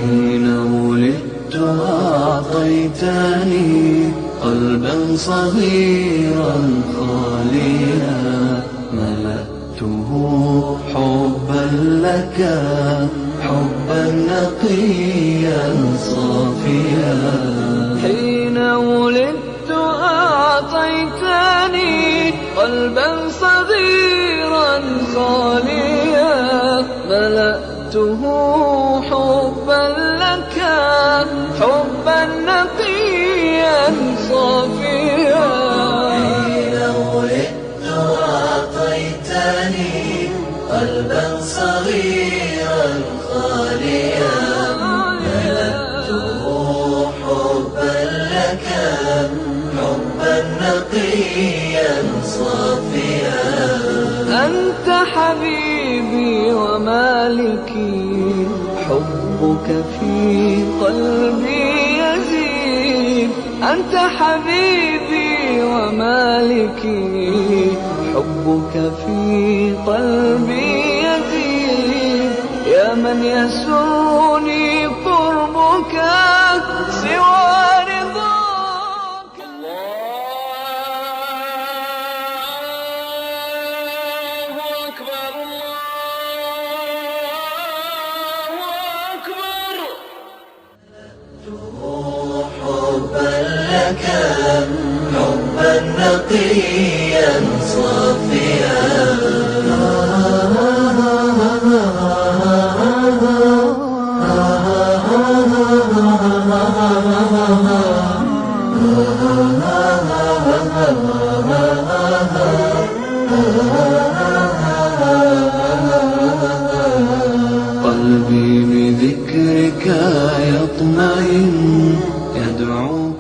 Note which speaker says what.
Speaker 1: حين ولدت أعطيتني قلبا صغيرا خاليا، ملأته حبا لك، حبا نقيا صافيا.
Speaker 2: حين ولدت أعطيتني قلبا صغيرا خاليا، ملأته حبا لك، حبا نقيا صافيا.
Speaker 1: حين ولدت أعطيتني قلبا صغيرا خاليا، ملأته حبا لك، حبا نقيا صافيا.
Speaker 2: أنت حبيبي ومالكي، حبك في قلبي يزيد. أنت حبيبي ومالكي، حبك في قلبي يزيد. يا من يسرني قربك سوى رضاك. الله أكبر، الله أكبر.
Speaker 1: حبا لك، حبا نقيا صافيا. قلبي بذكرك يطمئن، يدعو